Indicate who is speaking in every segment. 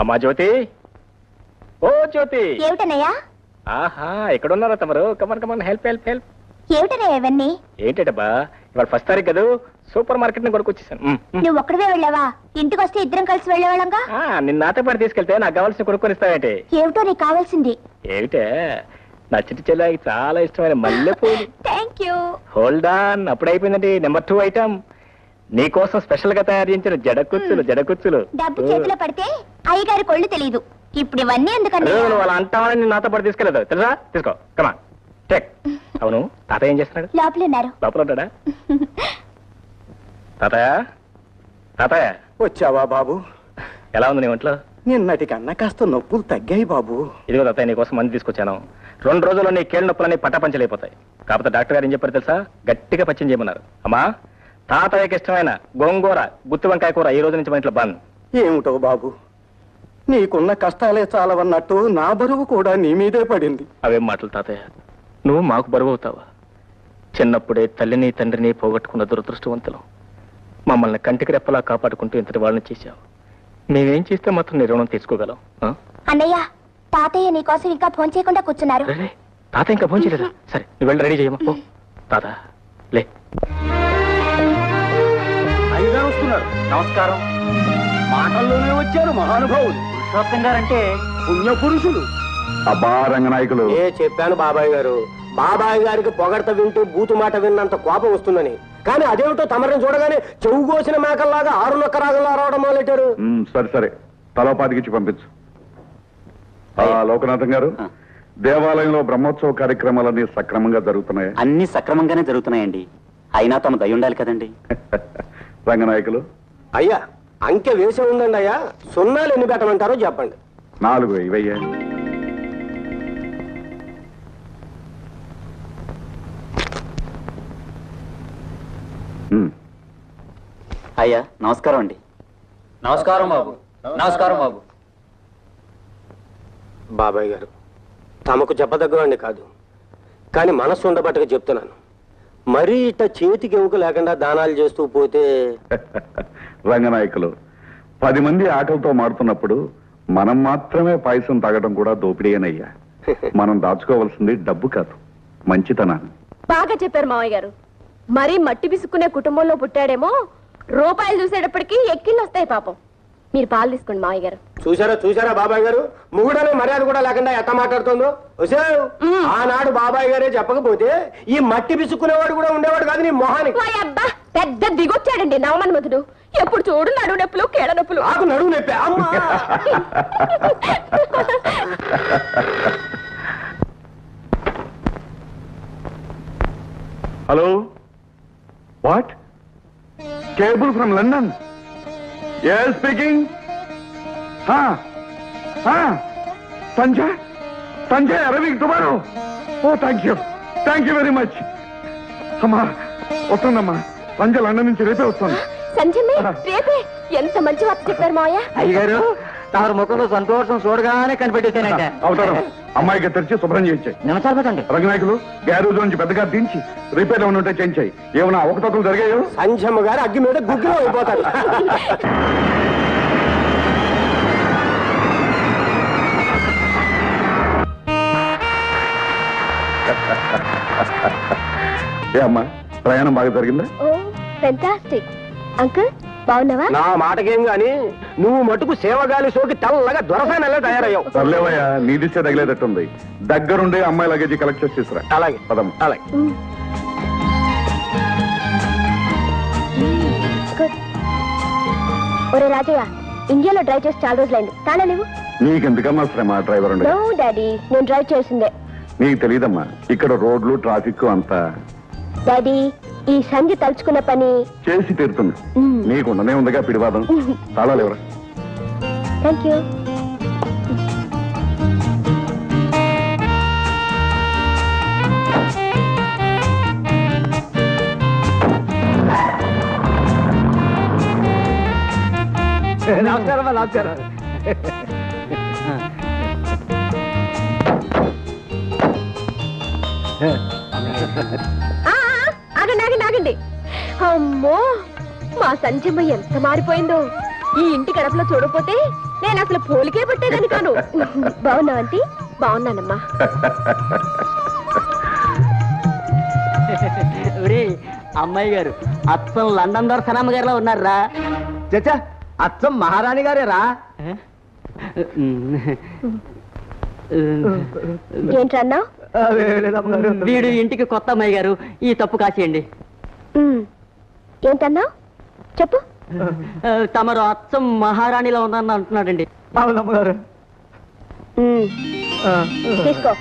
Speaker 1: అమ్మా జ్యోతి, ఓ జ్యోతి.
Speaker 2: ఏమిటనయ్యా?
Speaker 1: ఆహా, ఎక్కడున్నారా తమరు? Come on come on, help help help.
Speaker 2: ఏమిటనయ్యా ఇవన్నీ?
Speaker 1: ఏంటబ్బా, ఇవాళ ఫస్ట్ తారీఖు కదా, సూపర్ మార్కెట్ ని కొనుక్కొచ్చేసాను.
Speaker 2: నువ్వు ఒక్కడివే వెళ్ళావా? ఇంటికి వస్తే ఇద్దరం కలిసి వెళ్ళేవాళ్ళంగా.
Speaker 1: నిన్న నాతో పాటు తీసుకెళ్తే నాకు కావాల్సిన కొనుక్కొని ఇస్తావేంటి?
Speaker 2: ఏమిటో నీకు కావాల్సింది?
Speaker 1: ఏమిటే, నా చిట్టి చెల్లాకి చాలా ఇష్టమైన మల్లెపూలు.
Speaker 2: Thank you.
Speaker 1: హోల్డ్ ఆన్, అప్పుడు అయిపోయిందండి. నెంబర్ 2 ఐటమ్, నీకోసం స్పెషల్ గా తయారు చేయించిన జడకుచ్చులు.
Speaker 2: డబ్బు చేతిలో పడితే అయ్యగారి కొళ్ళు తెలియదు. ఇప్పుడు ఇవన్నీ ఎందుకన్నా?
Speaker 1: నువ్వు అలా అంటావని నేను నాతో పాటు తీసుకెళ్ళదు తెలుసా? తీసుకో, కమా చెక్. అవును, తాతయ్య ఏం చేస్తున్నాడు?
Speaker 2: లోపల ఉన్నారు.
Speaker 1: లోపల ఉంటాడా? తాతయ్య
Speaker 3: వచ్చావా బాబు?
Speaker 1: ఎలా ఉంది నీ ఒంట్లో?
Speaker 3: నిన్నటి కన్నా కాస్త నొప్పులు తగ్గాయి బాబు.
Speaker 1: ఇదిగో తాతయ్య, నీకోసం మంది తీసుకొచ్చాను. 2 రోజుల్లో నీ కీళ్ళ నొప్పులన్నీ పట్టపంచలైపోతాయి. కాకపోతే డాక్టర్ గారు ఏం చెప్పారు తెలుసా? గట్టిగా పచ్చం చేయమన్నారు. అమ్మా, తాతయ్యకి ఇష్టమైన గోంగూర, గుత్తి వంకాయ కూర ఈ రోజు నుంచి మన ఇంట్లో బంద్.
Speaker 3: ఏమిటో బాబు, నీకున్న కష్టాలే చాలవన్నట్టు నా బరువు కూడా నీ మీదే పడింది.
Speaker 1: అవేం మాటలు తాతయ్య, నువ్వు మాకు బరువు అవుతావా? చిన్నప్పుడే తల్లిని తండ్రిని పోగొట్టుకున్న దురదృష్టవంతులు మమ్మల్ని కంటికి రెప్పలా కాపాడుకుంటూ ఇంతటి వాళ్ళని చేశావు. మేమేం చేస్తే మాత్రం నీ రుణం తీసుకోగలం?
Speaker 2: అన్నయ్య, తాతయ్య నీకోసం ఇంకా ఫోన్ చేయకుండా కూర్చున్నారు.
Speaker 1: తాత ఇంకా ఫోన్ చేయలేదా? సరే, నువ్వు వెళ్ళి రెడీ చేయమా. తాత లే.
Speaker 3: అయ్యగారు వస్తున్నారు.
Speaker 1: నమస్కారం.
Speaker 3: మాటల్లోనే వచ్చారు మహానుభావులు.
Speaker 1: పురుషోత్తం గారంటే
Speaker 3: పుణ్య పురుషులు.
Speaker 4: అబ్బా రంగనాయకులు,
Speaker 3: చెప్పాను బాబాయ్ గారు. బాబాయ్ గారికి పొగడత వింటూ బూతు మాట విన్నంత కోపం వస్తుందని. కానీ అదేమిటో తమరిని చూడగానే చెవు కోసిన మేకల్లాగా 6 నొక్క రాగంలో రావడం మొదలెట్టారు.
Speaker 4: సరే సరే, తలోపాతికిచ్చి పంపించు. లోకనాథం గారు, దేవాలయంలో బ్రహ్మోత్సవ కార్యక్రమాలన్నీ సక్రమంగా జరుగుతున్నాయి?
Speaker 5: అన్ని సక్రమంగానే జరుగుతున్నాయండి. అయినా తమ దయ ఉండాలి కదండి.
Speaker 4: రంగనాయకులు,
Speaker 3: అయ్యా అంకె వేసే ఉందండి అయ్యా. సున్నాలు ఎన్ని పెట్టమంటారో చెప్పండి.
Speaker 4: 4 ఇవయ్యా.
Speaker 5: అయ్యా నమస్కారం అండి.
Speaker 1: నమస్కారం బాబు. నమస్కారం బాబు.
Speaker 3: బాబాయ్ గారు, తమకు చెప్పదగ్గవండి కాదు, కానీ మనస్సు ఉండబట్టగా చెప్తున్నాను. మరీ ఇట్ట చేతికి ఎముక లేకుండా దానాలు చేస్తూ పోతే.
Speaker 4: రంగనాయకులు, 10 మంది ఆకలితో మాడుతున్నప్పుడు మనం మాత్రమే పాయసం తాగడం కూడా దోపిడీనయ్యా. మనం దాచుకోవాల్సింది డబ్బు కాదు, మంచితనాన్ని.
Speaker 6: బాగా చెప్పారు మావయ్య గారు. మరీ మట్టి విసుక్కునే కుటుంబంలో పుట్టాడేమో, రూపాయలు చూసేటప్పటికి ఎక్కిళ్ళు వస్తాయి పాపం. మీరు పాలు తీసుకోండి మావయ్య గారు.
Speaker 3: చూసారా బాబాయ్ గారు, మొగుడనే మర్యాద కూడా లేకుండా ఎట్ట మాట్లాడుతుందో. ఆనాడు బాబాయ్ గారే చెప్పకపోతే ఈ మట్టి పిసుక్కునేవాడు కూడా ఉండేవాడు కాదు నీ మొహానికి.
Speaker 6: అబ్బా, పెద్ద దిగొచ్చాడండి నవమన్మధుడు. ఎప్పుడు చూడు నడువు నొప్పులు, కేడ నొప్పులు.
Speaker 3: నాకు నడువు నొప్పి అమ్మా.
Speaker 4: Hello, what? Cable from London? yes speaking. Sanjay Arvind tomorrow. Oh thank you very much. అమ్మా వస్తుందమ్మా, సంజయ్ లండన్ నుంచి రేపే వస్తుంది.
Speaker 6: సంజయ్ రేపే? ఎంత మంచి వార్త చెప్పారు మావయ్య.
Speaker 5: అయ్యగారు, తాను ముఖంలో సంతోషం చూడగానే కనిపెట్టేశానంట.
Speaker 4: అవుతారు. అమ్మాయికి తెరిచి శుభ్రం చేయించాయి.
Speaker 5: నమస్కారం పెట్టండి.
Speaker 4: రంగనాయకులు, గ్యారేజ్ నుంచి పెద్దగా దించి రిపేర్ ఏమైనా ఉంటే చేయించాయి. ఏమైనా అవకతవకలు జరిగాయో?
Speaker 3: సంజమ్మ గారు అగ్గి మీద గుగ్గిలో అయిపోతారు.
Speaker 4: ఏ అమ్మా, ప్రయాణం బాగా జరిగిందా?
Speaker 6: Oh fantastic. అంకుల్ బాగున్నావా?
Speaker 3: నా మాటకేం గాని నువ్వు మటుకు సేవగాలి సోకి తెల్లగా దొరసానలా తయారయ్యావు.
Speaker 4: సర్లేవయ్యా, నీ దిశ తగిలేటట్టుంది. దగ్గరుండే అమ్మాయి లగేజీ కలెక్ట్ చేసి తీసుకురా.
Speaker 3: అలాగే
Speaker 4: పదం.
Speaker 3: అలాగే.
Speaker 6: ఒరే రాజయ్య, ఇండియాలో డ్రైవ్ చేసి చాలా రోజులైంది. తాళా లేవు.
Speaker 4: నీకెందుకమ్మా శ్రమ డ్రైవర్ ఉండే?
Speaker 6: నో డాడీ, నేను డ్రైవ్ చేసిందే.
Speaker 4: నీకు తెలియదమ్మా, ఇక్కడ రోడ్లు ట్రాఫిక్ అంతా.
Speaker 6: డాడీ, ఈ సంధి తలుచుకున్న పని
Speaker 4: చేసి తీరుతుంది. నీకుండనే ఉందిగా పిడివాదం. తాళాలు ఎవరా?
Speaker 6: Thank you.
Speaker 3: నమస్కారం. నమస్కారం.
Speaker 6: ఆగండి. అమ్మో, మా సంజమ్మ ఎంత మారిపోయిందో. ఈ ఇంటి గడపలో చూడకపోతే నేను అసలు పోలికే పట్టేదని కాను. బాగున్నావు ఆంటీ? బాగున్నానమ్మా.
Speaker 5: అమ్మాయి గారు అచ్చం లండన్ దొరసనమ్మ గారిలో ఉన్నారా? చచ్చా అచ్చం మహారాణి గారేరా?
Speaker 6: ఏంటన్నా?
Speaker 5: వీడు ఇంటికి కొత్త అమ్మాయి గారు, ఈ తప్పు కాసేయండి.
Speaker 6: ఏంటన్నా చెప్పు.
Speaker 5: తమరు అచ్చం మహారాణిలో ఉందని అంటున్నాడండి.
Speaker 3: అవునమ్మగారు.
Speaker 6: తీసుకో.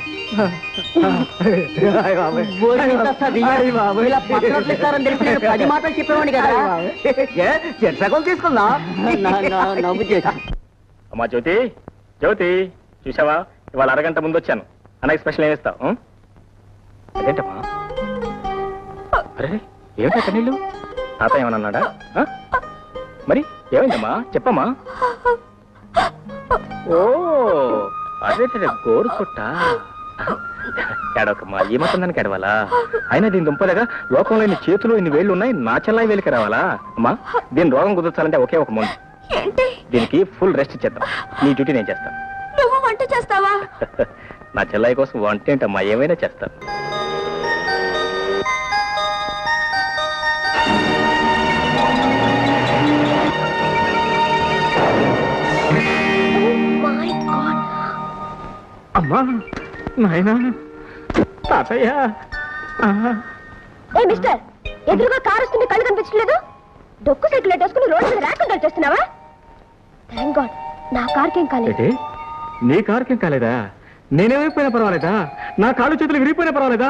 Speaker 5: ఇలా పత్రాలు ఇస్తారని తెలిసి నేను 10 మాటలు చెప్పేవాడిని కదా. తీసుకుందా నవ్వు చేసి.
Speaker 1: అమ్మా జ్యోతి, జ్యోతి చూసావా, ఇవాళ అరగంట ముందు వచ్చాను. అన్నకి స్పెషల్ ఏమి ఇస్తావు? అదేంటమ్మా? అరే ఏమిటా నీళ్ళు? తాత ఏమన్నా అన్నాడా? మరి ఏమైందమ్మా చెప్పమ్మా. ఓ అదే గోరు కొట్ట. ఏడవకమ్మా, ఈ మొత్తం దానికి ఏడవాలా? అయినా దీని దుంపలేగా లోకంలో ఇన్ని చేతులు ఇన్ని వేళ్ళు ఉన్నాయి, నా చెల్లాయి వేలికి రావాలా? అమ్మా దీని రోగం కుదర్చాలంటే ఒకే ఒక మందు. దీనికి ఫుల్ రెస్ట్ చేద్దాం. నీ డ్యూటీ నేను చేస్తాను.
Speaker 6: నువ్వు వంట చేస్తావా?
Speaker 1: నా చెల్లాయి కోసం వంట ఏంటమ్మా, ఏమైనా చేస్తాను. అమ్మా నాయనా తాతయ్య.
Speaker 6: ఏ మిస్టర్, ఎదురుగా కారు వస్తుంది, కళ్ళు కనిపించలేదు? డొక్కు సైకిల్ వేసుకుని రోడ్డు మీద ర్యాకులు చేస్తున్నావా? థ్యాంక్ గాడ్ నా కార్కేం కాలేదు.
Speaker 1: నీ కారుకేం కాలేదా? నేనేమైపోయినా పర్వాలేదా? నా కాళ్ళు చేతులు విరిగిపోయినా పర్వాలేదా?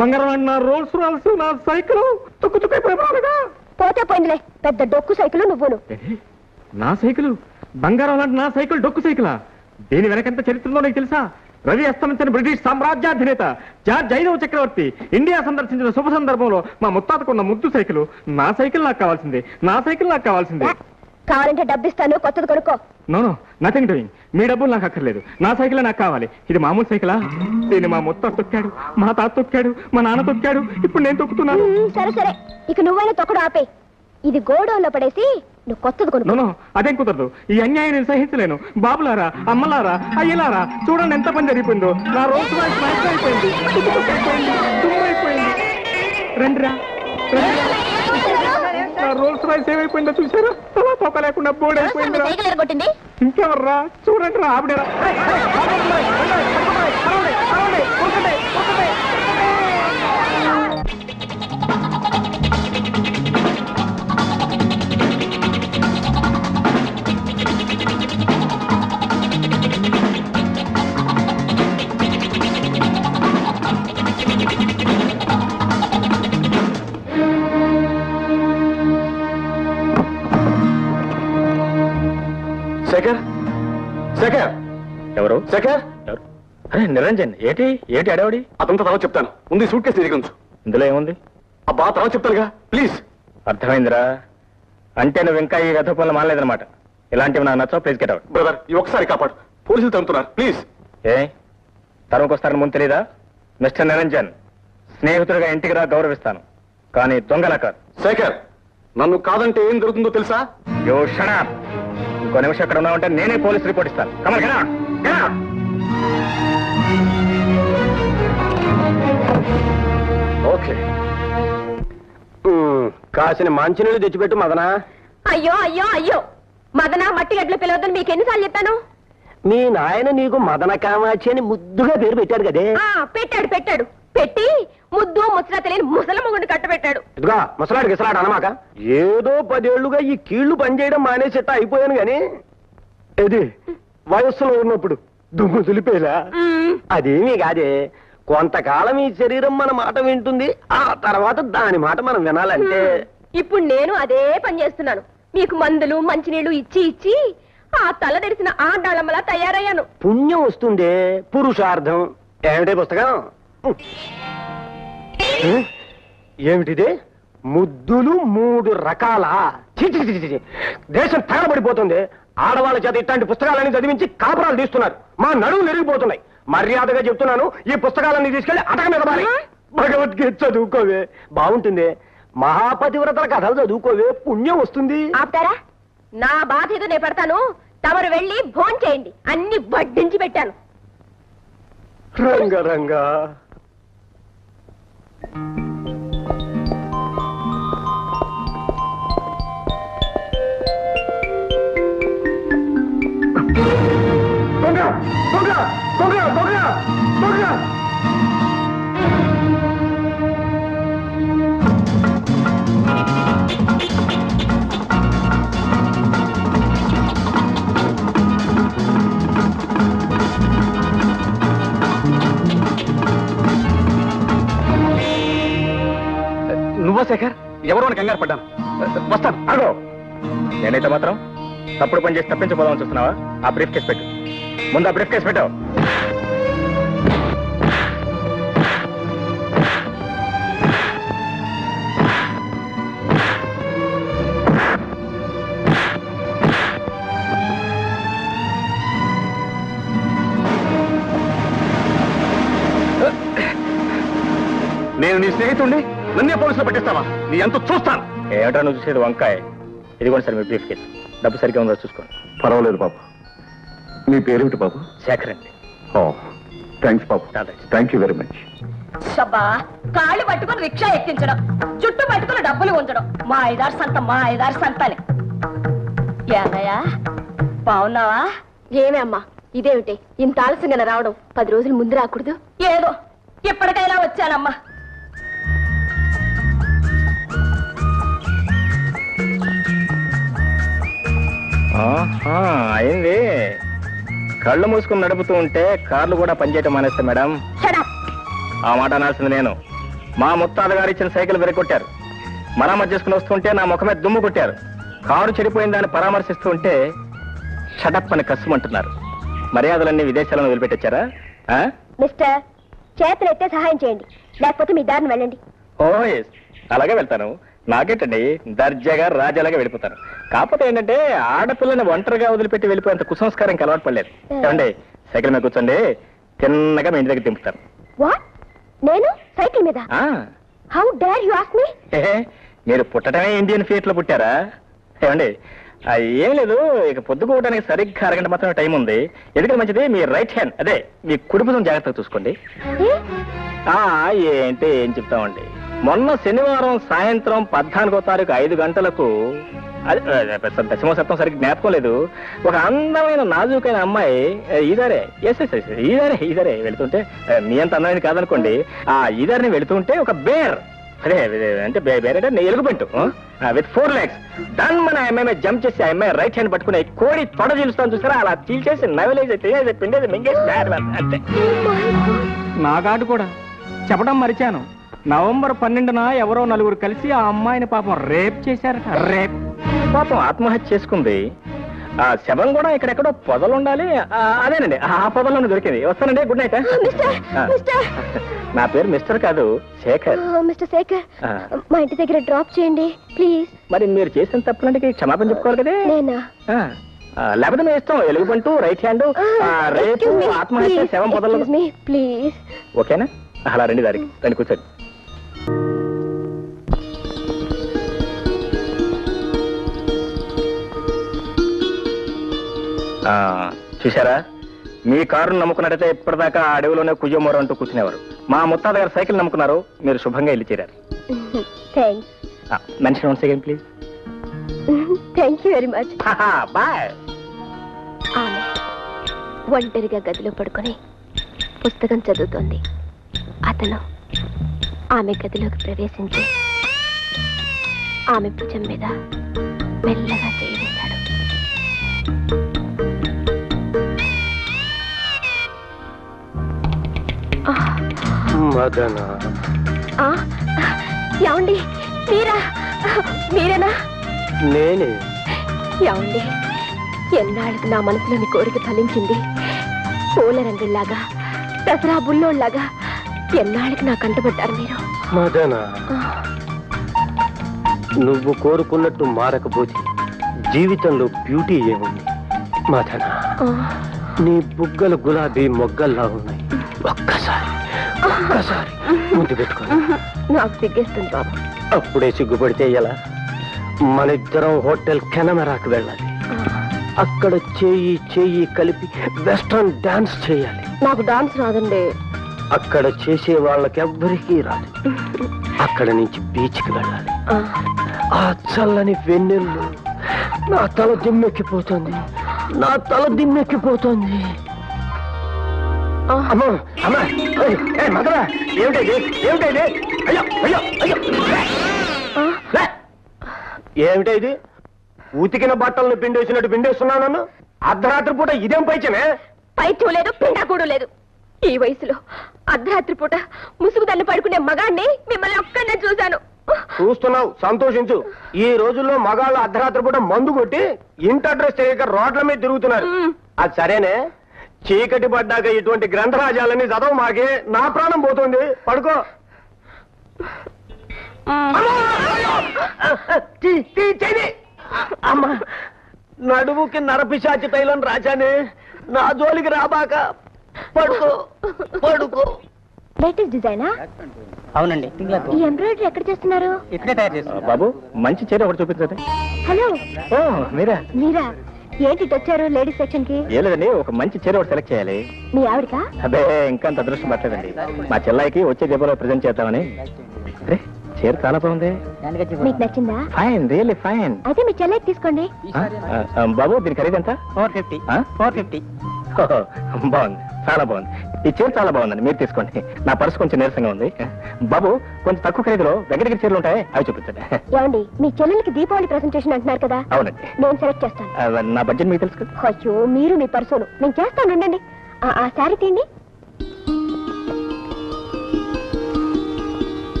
Speaker 1: బంగారం లాంటి నా రోల్స్ రాల్స్, నా సైకిల్ తుక్కుతుక్కైపోయినా పర్వాలేదా?
Speaker 6: పోతే పోయిందిలే, పెద్ద డొక్కు సైకిల్ నువ్వును.
Speaker 1: నా సైకిల్ బంగారం లాంటి నా సైకిల్ డొక్కు సైకిలా? దీని వెనకంత చరిత్రలో నీకు తెలుసా? రవి అస్తమించిన బ్రిటిష్ సామ్రాజ్యాధినేత జార్జ్ 5వ చక్రవర్తి ఇండియా సందర్శించిన శుభ సందర్భంలో మా ముత్తాతకున్న ముద్దు సైకిల్. నా సైకిల్ నాకు కావాల్సిందే, నా సైకిల్ నాకు కావాల్సిందే.
Speaker 6: కావాలంటే డబ్బిస్తాను, కొత్తది కొనుక్కో.
Speaker 1: No no nothing doing. మీ డబ్బులు నాకు అక్కర్లేదు, నా సైకిల్ నాకు కావాలి. ఇది మామూలు సైకిలా? దీన్ని మా ముత్తాత తొక్కాడు, మా తాత తొక్కాడు, మా నాన్న తొక్కాడు, ఇప్పుడు నేను తొక్కుతున్నాను.
Speaker 6: సరే సరే, ఇక నువ్వైనా తొక్కడు ఆపే. ఇది గోడౌన్లో పడేసి నువ్వు కొత్తది కొనుక్కో.
Speaker 1: నో అదేం కుదరదు. ఈ అన్యాయం నేను సహించలేను. బాబులారా, అమ్మలారా, అయ్యలారా, చూడండి ఎంత పని జరిగిపోయిందో. నా రోజు అయిపోయింది, తుమ్మైపోయింది. రండిరా, నా రోల్స్ రాయిస్ ఏమైపోయిందో చూసారా? తలా తోక లేకుండా బోర్డు అయిపోయిందిరా.
Speaker 6: కొట్టింది
Speaker 1: ఇంకెవర్రా? చూడండి రా, ఆవిడరా.
Speaker 3: శేఖర్, శేఖర్,
Speaker 1: ఎవరు?
Speaker 3: శేఖర్.
Speaker 1: అరే నిరంజన్, ఏంటి ఏంటి అడవడి?
Speaker 3: అతనితో తర్వాత చెప్తాను, ముందు సూట్ కేసు దిగుంచు.
Speaker 1: ఇందులో ఏముంది?
Speaker 3: అబ్బా తర్వాత చెప్తానుగా, ప్లీజ్.
Speaker 1: అర్థమైందిరా. అంటే నువ్వు ఇంకా ఈ గత పనులు మానలేదన్నమాట. ఇలాంటివి నాకు నచ్చవు. Please get out.
Speaker 3: బ్రదర్ ఈ ఒక్కసారి కాపాడు, పోలీసులు తరుముతున్నారు, ప్లీజ్.
Speaker 1: ఏ తరుముకొస్తారని ముందు తెలీదా? మిస్టర్ నిరంజన్, స్నేహితుడిగా ఇంటికి రా, గౌరవిస్తాను, కానీ దొంగలా కాదు.
Speaker 3: శేఖర్, నన్ను కాదంటే ఏం జరుగుతుందో తెలుసా?
Speaker 1: యో షట్ అప్. ఇంకో నిమిషం ఎక్కడ ఉన్నావంటే నేనే పోలీస్ రిపోర్ట్ ఇస్తాను. Kamal get out, get out.
Speaker 3: Okay, కాసిన మంచినీళ్ళు తెచ్చిపెట్టు మదనా.
Speaker 6: అయ్యో అయ్యో అయ్యో, మదన మట్టి గడ్డలు పిలవద్దని మీకు ఎన్నిసార్లు చెప్పాను?
Speaker 3: మీ నాయన నీకు మదన కామాక్షి అని ముద్దుగా పేరు పెట్టాడు కదే.
Speaker 6: పెట్టాడు పెట్టాడు, పెట్టి ముద్దు ముచ్చట తెలియని ముసలమ్మగుండి కట్టబెట్టాడు.
Speaker 3: ఇదిగా ముసలాడు గిసలాడు అనమాక. ఏదో 10 ఏళ్లుగా ఈ కీళ్లు పనిచేయడం మానేసేట అయిపోయాను గాని, ఇది వయస్సులో ఉన్నప్పుడు దుమ్ము దులిపేలా. అదేమీ కాదే, కొంతకాలం ఈ శరీరం మన మాట వింటుంది, ఆ తర్వాత దాని మాట మనం వినాలంటే.
Speaker 6: ఇప్పుడు నేను అదే పని చేస్తున్నాను. మీకు మందులు మంచినీళ్లు ఇచ్చి ఇచ్చి ఆ తల తెరిసిన ఆడాళ్ళమ్మలా తయారయ్యాను.
Speaker 3: పుణ్యం వస్తుందే, పురుషార్థం. ఏమిటే పుస్తకం? ఏమిటిది? ముద్దులు 3 రకాల. దేశం తగలబడిపోతుంది. ఆడవాళ్ళ చేత ఇట్లాంటి పుస్తకాలన్నీ చదివించి కాపురాలు తీస్తున్నారు. మా నడువులు ఎరిగిపోతున్నాయి. మర్యాదగా చెప్తున్నాను, ఈ పుస్తకాలన్నీ తీసుకెళ్లి అటక మీద మారి భగవద్గీత చదువుకోవే, బాగుంటుంది. మహాపతివ్రతల కథలు చదువుకోవే, పుణ్యం వస్తుంది.
Speaker 6: ఆపుతారా? నా బాధ ఏదో నేను పెడతాను, తమరు వెళ్ళి భోన్ చేయండి. అన్ని వడ్డించి పెట్టాను.
Speaker 3: రంగరంగా దొంగ దొంగ దొంగ దొంగ దొంగ
Speaker 4: నువ్వా శేఖర్? ఎవరో అని కంగారు పడ్డాను. వస్తాను.
Speaker 1: అగో నేనైతే మాత్రం తప్పుడు పని చేసి తప్పించిపోదామని చూస్తున్నావా? ఆ బ్రీఫ్ కేసు పెట్టు. ముందు ఆ బ్రీఫ్ కేసు పెట్టావు.
Speaker 4: నేను నీ స్నేహితుడిని, నన్నే పోలీసులు పట్టిస్తావా? నీ ఎంత చూస్తాను.
Speaker 1: ఏమిటా నువ్వు చూసేది వంకాయ? ఇదిగోండి సార్ మీ బ్రీఫ్ కేసు. డబ్బు సరిగ్గా ఉందో చూసుకోండి.
Speaker 4: పర్వాలేదు బాబు. నీ పేరేమిటి బాబు?
Speaker 1: శేఖర్ అండి.
Speaker 4: ఓ థ్యాంక్స్ బాబు. Thank you very much.
Speaker 6: షబ్బా, కాళ్ళు పట్టుకుని రిక్షా ఎక్కించడం, చుట్టూ పట్టుకుని డబ్బులు ఉంచడం, మా ఐదారు సంతని. ఏమయ్యా బాగున్నావా?
Speaker 2: ఏమే అమ్మా, ఇదేమిటి ఇంత ఆలస్యంగా రావడం? 10 రోజులు ముందు రాకూడదు?
Speaker 6: ఏదో ఇప్పటికైనా వచ్చానమ్మా.
Speaker 1: అయింది. కళ్ళు మూసుకుని నడుపుతూ ఉంటే కార్లు కూడా పనిచేయటం మానేస్తా మేడం. ఆ మాట అనాల్సింది నేను. మా ముత్తాత గారు ఇచ్చిన సైకిల్ విరగొట్టారు. మరామతు చేసుకుని వస్తుంటే నా ముఖమే దుమ్ము కొట్టారు. కారు చెడిపోయిందని పరామర్శిస్తూ ఉంటే షటప్ అని కష్టమంటున్నారు. మర్యాదలన్నీ విదేశాలను వదిలిపెట్టొచ్చారా?
Speaker 2: మిస్టర్, చేతులెత్తే సహాయం చేయండి, లేకపోతే మీ దారిని వెళ్ళండి.
Speaker 1: ఓ ఎస్, అలాగే వెళ్తాను. నాకేంటండి, దర్జాగా రాజాలాగా వెళ్ళిపోతాను. కాకపోతే ఏంటంటే ఆడపిల్లని ఒంటరిగా వదిలిపెట్టి వెళ్ళిపోయేంత కుసంస్కారం అలవాటు పడలేదు. ఏమండి, సైకిల్ మీద కూర్చోండి, తిన్నగా మీ ఇంటి దగ్గర దింపుతాను.
Speaker 2: వాట్? నేను సైకిల్ మీద? How dare you ask me?
Speaker 1: మీరు పుట్టడమే ఇండియన్ ఫియట్ లో పుట్టారా? ఏమండి, ఏం లేదు, ఇక పొద్దుకోవడానికి సరిగ్గా అరగంట మాత్రమే టైం ఉంది. ఎందుకంటే మంచిది, మీ రైట్ హ్యాండ్, అదే మీ కుడి భుజం జాగ్రత్తగా చూసుకోండి. ఏంటి ఏం చెప్తామండి, మొన్న శనివారం సాయంత్రం 14వ తారీఖు 5 గంటలకు, దశమ శతం సరిగ్గా జ్ఞాపకం లేదు, ఒక అందమైన నాజూకైన అమ్మాయి ఈదారే ఈదారే వెళుతుంటే, మీ అంత అందమైనది కాదనుకోండి, ఆ ఈదారిని వెళుతుంటే ఒక బేర్, అదే అంటే బేర్ అంటే ఎలుగుబంటు విత్ 4 legs డన్ మన అమ్మాయి జంప్ చేసి ఆ అమ్మాయి రైట్ హ్యాండ్ పట్టుకుని కోడి తొడ చీలుస్తాను చూసారా, అలా చీల్చేసి నవలేసి తినేసి పిండేసి మింగేసి అంతే. నా కాడు కూడా చెప్పడం మరిచాను. నవంబర్ 12న ఎవరో 4 కలిసి ఆ అమ్మాయిని పాపం రేప్ చేశారట. రేప్ పాపం ఆత్మహత్య చేసుకుంది. ఆ శవం కూడా ఇక్కడెక్కడో పొదలు ఉండాలి, అదేనండి ఆ పొదల్లోనే దొరికింది. వస్తానండి, గుడ్ నైట్. నా పేరు మిస్టర్ కాదు, శేఖర్.
Speaker 2: మిస్టర్ శేఖర్, మా ఇంటి దగ్గర డ్రాప్ చేయండి ప్లీజ్.
Speaker 1: మరి మీరు చేసిన తప్పులంటే క్షమాపణ చెప్పుకోవాలి కదా.
Speaker 2: నేనా?
Speaker 1: లేకపోతే మీ ఇష్టం, ఎలుగుబంటూ, రైట్ హ్యాండ్, రేపు, ఆత్మహత్య, శవం పొదలు.
Speaker 2: ప్లీజ్.
Speaker 1: ఓకేనా? అలా రండి, దారికి రండి, కూర్చోండి. చూసారా, మీ కారును నమ్ముకున్నట్టయితే ఇప్పటిదాకా అడవిలోనే కుజమోర అంటూ కూర్చునేవారు. మా ముత్తాత గారు సైకిల్ నమ్ముకున్నారు, మీరు శుభంగా ఇల్లు చేరారు. Mention 1 second please.
Speaker 2: Thank you very much.
Speaker 1: Bye.
Speaker 2: ఆమె ఒంటరిగా గదిలో పడుకొని పుస్తకం చదువుతోంది. అతను ఆమె గదిలోకి ప్రవేశించి ఆమె భుజం మీద మెల్లగా చేయి వేశాడు.
Speaker 3: మదన,
Speaker 2: ఏమండి, మీరేనా?
Speaker 3: నేనే.
Speaker 2: ఏమండి, ఎన్నాళ్ళకి నా మనసులోని కోరిక ఫలించింది. పూల రంగుల్లాగా, దసరా బుల్లోళ్ళలాగా ఎన్నాళ్ళకి నా కంటపడ్డారు మీరు.
Speaker 3: మదన, నువ్వు కోరుకున్నట్టు మారకపోతే జీవితంలో బ్యూటీ ఏముంది? మదన, నీ బుగ్గలు గులాబీ మొగ్గల్లా ఉన్నాయి. ఒక్కసారి ముద్దు పెట్టుకో.
Speaker 2: నాకు సిగ్గేస్తుంది బాబు.
Speaker 3: అప్పుడే సిగ్గుపడితే ఎలా? మన ఇద్దరం హోటల్ కెనమెరాకి వెళ్ళాలి. అక్కడ చేయి కలిపి వెస్ట్రన్ డాన్స్ చేయాలి.
Speaker 6: నాకు డాన్స్ రాదండి.
Speaker 3: అక్కడ చేసే వాళ్ళకి ఎవ్వరికీ రాదు. అక్కడ నుంచి బీచ్కి వెళ్ళాలి. ఆ చల్లని వెన్నెల్లు నా తల దిమ్మెక్కిపోతుంది. అమ్మా అమ్మా మగరా ఏమిటైంది? అయ్యో అయ్యో అయ్యో ఏమిటైది? ఉతికిన బట్టలను పిండేసినట్టు పిండేస్తున్నా నన్ను. అర్ధరాత్రి పూట ఇదేం పైచమే?
Speaker 6: పైచూ లేదు, పిండాకూడు లేదు. ఈ వయసులో అర్ధరాత్రి పూట ముసుగుదన్ను పడుకునే మగాన్ని మిమ్మల్ని ఒక్కనే చూశాను.
Speaker 3: చూస్తున్నావు, సంతోషించు. ఈ రోజుల్లో మగాళ్ళు అర్ధరాత్రి పూట మందు కొట్టి ఇంటి అడ్రస్ చేయక రోడ్ల మీద తిరుగుతున్నారు. అది సరేనే, చీకటి పడ్డాక ఇటువంటి గ్రంథరాజాలని చదవ మాకే. నా ప్రాణం పోతుంది. పడుకో. అమ్మా, నడుముకి నరపిశాచి తైలం రాజానే, నా జోలికి రాబాక. పడుకో పడుకో.
Speaker 2: లేటెస్ట్ డిజైనా?
Speaker 5: అవునండి.
Speaker 2: ఈ ఎంబ్రాయిడరీ ఎక్కడ చేస్తున్నారు?
Speaker 5: ఇక్కడే తయారు చేస్తాం.
Speaker 1: బాబు మంచి చీర ఒకటి చూపించండి.
Speaker 2: హలో,
Speaker 1: ఓ మీరా?
Speaker 2: ఏంటి ఇటు వచ్చారు లేడీస్ సెక్షన్ కి?
Speaker 1: ఏ లేదండి, ఒక మంచి చీర ఒకటి సెలెక్ట్ చేయాలి.
Speaker 2: మీ ఆవిడకా?
Speaker 1: అదే ఇంకా అంత అదృష్టం పట్టలేదండి. మా చెల్లాయికి వచ్చే దీపంలో ప్రజెంట్ చేద్దామని. అరే చీర చాలా బాగుంది.
Speaker 2: మీకు నచ్చిందా?
Speaker 1: Fine, really fine.
Speaker 2: అయితే మీ చెల్లెకి తీసుకోండి.
Speaker 1: బాబు దీని ఖరీదు ఎంత?
Speaker 5: 450. 450.
Speaker 1: బాగుంది, చాలా బాగుంది. ఈ చీర చాలా బాగుందండి, మీరు తీసుకోండి. నా పర్సు కొంచెం నీరసంగా ఉంది. బాబు కొంచెం తక్కువ ఖరీదులో దగ్గరికి చీరలు ఉంటాయి, అవి చూపించండి.
Speaker 2: ఏమండి, మీ చెల్లెలకి దీపావళి ప్రెసెంటేషన్ అంటున్నారు కదా?
Speaker 1: అవునండి.
Speaker 2: నేను సెలెక్ట్ చేస్తాను.
Speaker 1: నా బడ్జెట్ మీకు తెలుసు కదా.
Speaker 2: అయ్యో, మీరు మీ పర్సును నేను చేస్తాను. ఉండండి. ఆ శారీ తీయండి.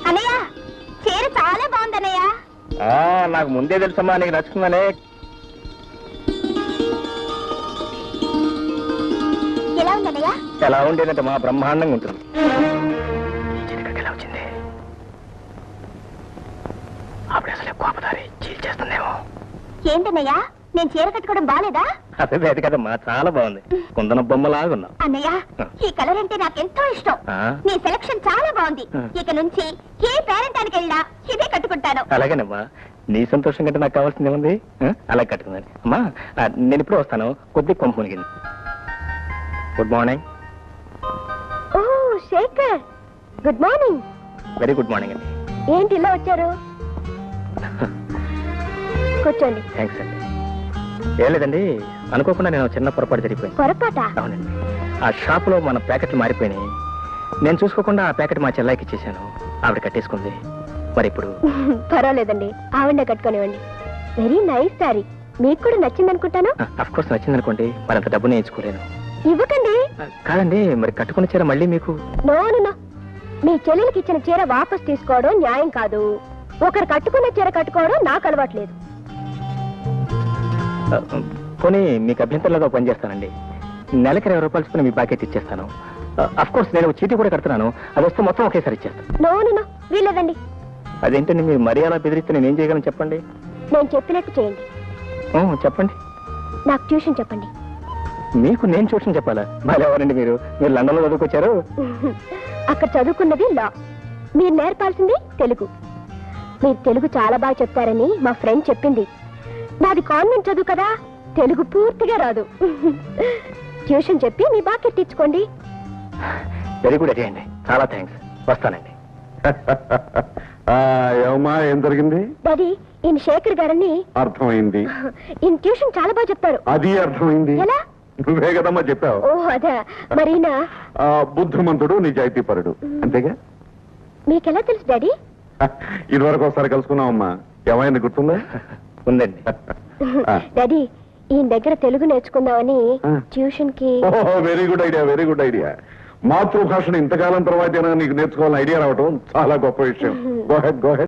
Speaker 2: అన్నయ్య, చీర చాలా బాగుంది అన్నయ్య.
Speaker 1: నాకు ముందే తెలుసమ్మా నీకు నచ్చుతుందనే.
Speaker 2: ఎలా ఉంది అన్నయ్య?
Speaker 1: ఎలా ఉండేదంటే మా బ్రహ్మాండంగా ఉంటుంది. ఎలా వచ్చింది? అప్పుడు అసలు కోపదారి చీల్ చేస్తుందేమో.
Speaker 2: ఏంటన్నయ్య, నేను చీర కట్టుకోవడం బాలేదా?
Speaker 1: అదే లేదు కదమ్మా, చాలా బాగుంది. కుందన బొమ్మలాగున్నావు.
Speaker 2: అన్నయ్య, ఈ కలర్ అంటే నాకెంతో ఇష్టం. నీ సెలక్షన్ చాలా బాగుంది. ఇక నుంచి ఏ పేరెంటానికి వెళ్ళినా ఇదే కట్టుకుంటాను.
Speaker 1: అలాగేనమ్మా, నీ సంతోషం కంటే నాకు కావాల్సింది ఏముంది? అలా కట్టుకుందండి. అమ్మా నేను ఇప్పుడు వస్తాను, కొద్ది కొంపు మునిగింది. Good morning.
Speaker 2: ఓ Shekhar, good morning.
Speaker 1: Very good morning అండి.
Speaker 2: ఏంటి ఇలా వచ్చారు? కూర్చోండి.
Speaker 1: థ్యాంక్స్ అండి. ఏం లేదండి, అనుకోకుండా నేను చిన్న పొరపాటు జరిగిపోయింది.
Speaker 2: పొరపాట?
Speaker 1: అవునండి. ఆ షాపులో మన ప్యాకెట్లు మారిపోయినాయి. నేను చూసుకోకుండా ఆ ప్యాకెట్ మా చెల్లాయికి ఇచ్చేసాను. ఆవిడ కట్టేసుకుంది. మరి ఇప్పుడు?
Speaker 2: పర్వాలేదండి, ఆవిడనే కట్టుకోనివ్వండి. Very nice sari. మీకు కూడా నచ్చింది అనుకుంటాను.
Speaker 1: అఫ్ కోర్స్ నచ్చింది అనుకోండి, మరి అంత డబ్బు నేర్చుకోలేను.
Speaker 2: ఇవ్వకండి.
Speaker 1: కాదండి, మరి కట్టుకున్న చీర మళ్ళీ మీకు?
Speaker 2: నో, మీ చెల్లెలకి ఇచ్చిన చీర వాపస్ తీసుకోవడం న్యాయం కాదు. ఒకరు కట్టుకున్న చీర కట్టుకోవడం నాకు అలవాట్లేదు.
Speaker 1: పోనీ మీకు అభ్యంతరంలో పని చేస్తానండి. నెలకి 20 రూపాయలు చొప్పున మీ ప్యాకెట్ ఇచ్చేస్తాను. అఫ్ కోర్స్ నేను చీటీ కూడా కడుతున్నాను. అది వస్తే మొత్తం ఒకేసారి ఇచ్చేస్తాను.
Speaker 2: నో, వీలేదండి.
Speaker 1: అదేంటండి, మీరు మరీ అలా బెదిరిస్తే నేనేం చేయగలను చెప్పండి?
Speaker 2: నేను చెప్పినట్టు చేయండి.
Speaker 1: చెప్పండి.
Speaker 2: నాకు ట్యూషన్ చెప్పండి.
Speaker 1: మీకు నేను ట్యూషన్ చెప్పాలా? మరి ఎవరండి మీరు లండన్ లో చదువుకొచ్చారు?
Speaker 2: అక్కడ చదువుకున్నది లా, మీరు నేర్పాల్సింది తెలుగు. మీరు తెలుగు చాలా బాగా చెప్తారని మా ఫ్రెండ్ చెప్పింది. నాది కాన్వెంట్ చదువు కదా, తెలుగు పూర్తిగా రాదు. ట్యూషన్ చెప్పి మీ బాకీ తీర్చుకోండి.
Speaker 1: వెరీ గుడ్ అండి, చాలా థ్యాంక్స్. వస్తానండి.
Speaker 4: ఏమమ్మా, ఏం జరిగింది?
Speaker 2: డాడీ, ఈయన శేఖర్ గారని.
Speaker 4: అర్థమైంది.
Speaker 2: ఈయన ట్యూషన్ చాలా బాగా చెప్తారు.
Speaker 4: అది అర్థమైంది.
Speaker 2: ఎలా?
Speaker 4: నువ్వే కదమ్మా చెప్పావు.
Speaker 2: ఓ అదా, మరీనా
Speaker 4: బుద్ధిమంతుడు, నిజాయితీపరుడు, అంతేగా?
Speaker 2: మీకెలా తెలుసు డాడీ?
Speaker 4: ఇదివరకు ఒకసారి కలుసుకున్నావమ్మా. ఏమైంది, గుర్తుందా?
Speaker 1: ఉందండి.
Speaker 2: డాడీ, ఈయన దగ్గర తెలుగు నేర్చుకుందామని ట్యూషన్ కి.
Speaker 4: Very good idea, very good idea. మాతృభాషను ఇంతకాలం తర్వాత నీకు నేర్చుకోవాలని ఐడియా రావటం చాలా గొప్ప విషయం. Go head.